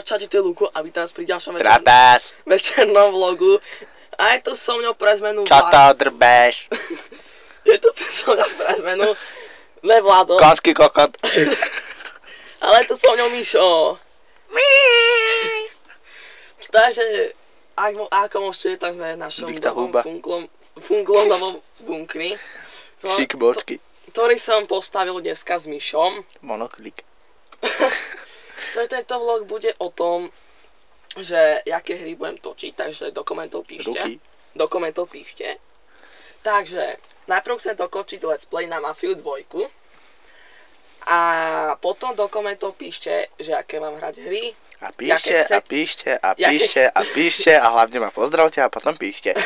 Čaute, tu je Luko a vítam vás pri ďalšom večernom vlogu. A je tu so mňou pre zmenu Čato, drbeš. Je tu so mňou pre zmenu Vlado. Konský kokot. Ale je tu so mňou Mišo. Takže, ako môžete, tak sme v našom funglom novom bunkri. Šik bočky. Ktorý som postavil dneska s Mišom. Monoklik. Tento vlog bude o tom, že jaké hry budem točiť, takže do komentov píšte. Do komentov píšte. Takže, najprv chcem dokončiť let's play na Mafiu 2. A potom do komentov píšte, že aké mám hrať hry. A píšte a hlavne ma pozdravte a potom píšte.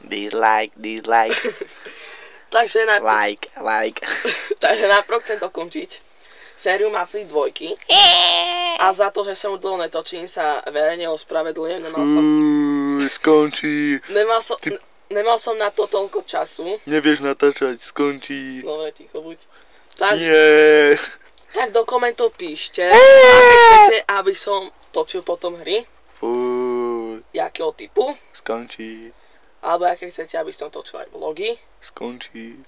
Dislike. Takže Takže najprv chcem dokončiť sériu Mafii 2. A za to, že som ju dlho netočím, sa verejne ospravedlňujem. Skončí. Nemal som na to toľko času. Nevieš natáčať, skončí. Dobre, ticho buď. Tak, Nie. tak do komentov píšte, aké chcete, aby som točil potom hry. Fuj. Jakého typu. Skončí. Alebo aké chcete, aby som točil aj vlogy. Skončí.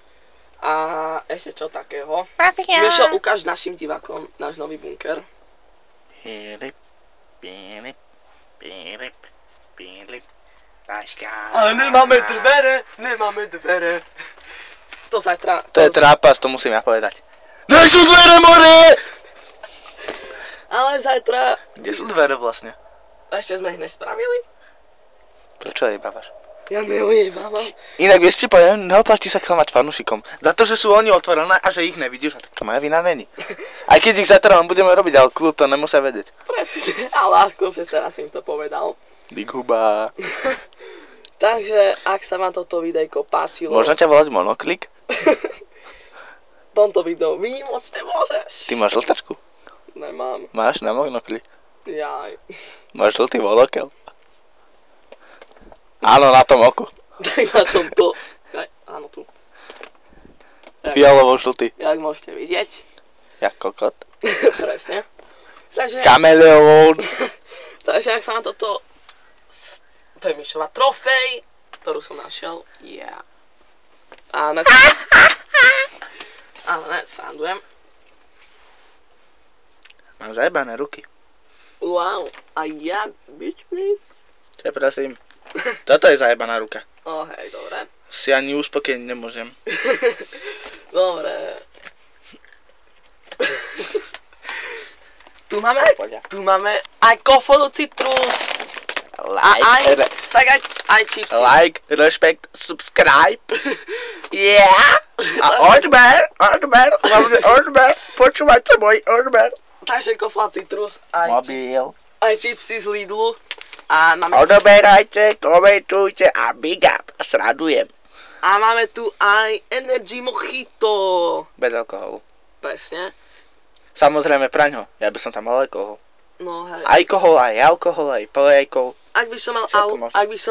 A ešte čo takého. Mišo, ukáž našim divákom náš nový bunker. Ale nemáme dvere. To zajtra. To je trápas, to musím ja povedať. Kde sú dvere, more? Ale zajtra. Kde sú dvere vlastne? Ešte sme ich nespravili. Prečo jebávaš? Ja neujebávam. Inak vieš, či poviem, neoplatí sa klamať fanúšikom. Za to, že sú oni otvorené a že ich nevidíš, a tak to moja vina není. Aj keď ich zajtra budeme robiť, ale kľud to nemusia vedieť. Presne, ale akože teraz im to povedal. Big huba. Takže, ak sa vám toto videjko páčilo... Možno ťa volať monoklik? V tomto videu výnimočne môžeš. Ty máš žltačku? Nemám. Máš na monokli? Jaj. Máš žltý monokel? Áno, na tom oku. Tak na tomto. Áno, tu. Fialovo-žltý. Jak môžete vidieť. Jak kokot. Presne. Takže... Kameleón. Takže ak sa na toto... To je Mišova trofej, ktorú som našiel. Yeah. A ne... Ale ne, srandujem. Mám zajebané ruky. Wow. A ja, bitch, please. Čo prosím. Toto je zajebaná ruka. O, hej, dobre. Si ani uspokojiť nemôžem. Dobre. Tu máme aj kofolu citrus. Aj čipsy. Like, respect, subscribe. Yeah. A odber. Počúvajte môj odber. Takže kofola citrus. Mobil. Aj čipsy z Lidlu. A máme... Odoberajte, komentujte a big up. Sradujem. A máme tu aj Energy Mojito. Bez alkoholu. Presne. Samozrejme praňho. Ja by som tam mal alkohol. No hej. Alkohol, aj polyalkohol. Ak by som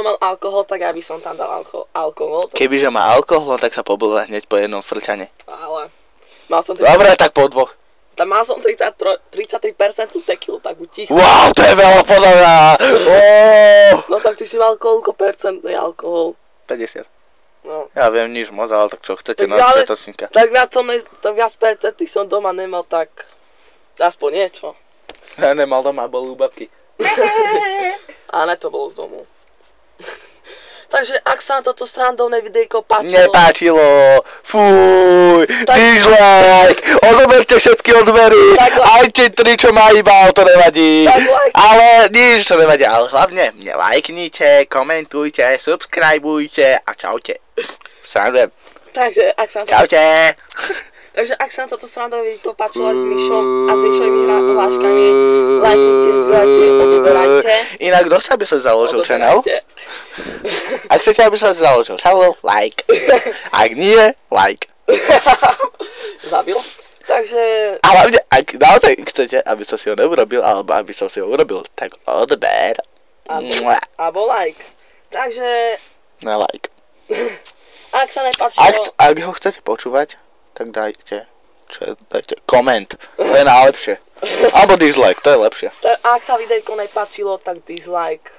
mal alkohol, tak ja by som tam dal alkohol. Kebyže má alkohol, tak sa pobudla hneď po jednom frťane. Ale... Mal som... Dobre, tak po dvoch. Tam mal som 33% tequilu, tak buď ticho. Wow, to je veľa podľa mňa. No tak ty si mal koľko percentný alkohol? 50. No. Ja viem nič moc, ale tak čo chcete tak na četočníka. Tak viac percentý som doma nemal, tak aspoň niečo. Ja nemal doma, bol u babky. A ne to bolo z domu. Takže ak sa vám toto srandovné videjko páčilo... Nepáčilo, fuj, dislike, odoberte všetky odbery, aj tie 3, čo má iba, to nevadí, ale nič to nevadí, ale hlavne mne lajknite, komentujte, subscribeujte a čaute, srandujem. Takže ak sa vám toto srandové videjko páčilo s Mišom a s Mišovými hláškami, lajknite, zdieľajte, odoberajte. Inak kto chce, aby sa založil channel? Ak chcete, aby som založil channel, like. Ak nie, like. Zabil. Takže... A hlavne, ak naozaj chcete, aby som si ho neurobil, alebo aby som si ho urobil, tak odber. Abo like. Takže... Na like. Ak sa nepáčilo... Ak ho chcete počúvať, tak dajte koment. To je najlepšie. Alebo dislike, to je lepšie. Ak sa videjko nepáčilo, tak dislike.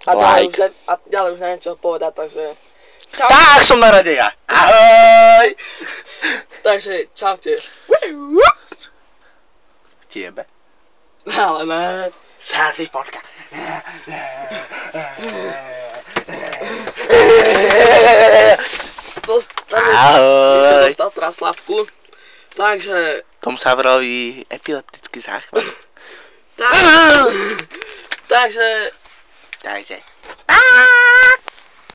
A ďalej už neviem čo povedať, takže... Čau. Tak som na rade ja. Ahoj. Takže čaute. Tiebe. Ale ne. Selfie fotka. Ahoj. Dostal traslavku. Takže... Tom sa vraví epileptický záchvat. Takže... Takže.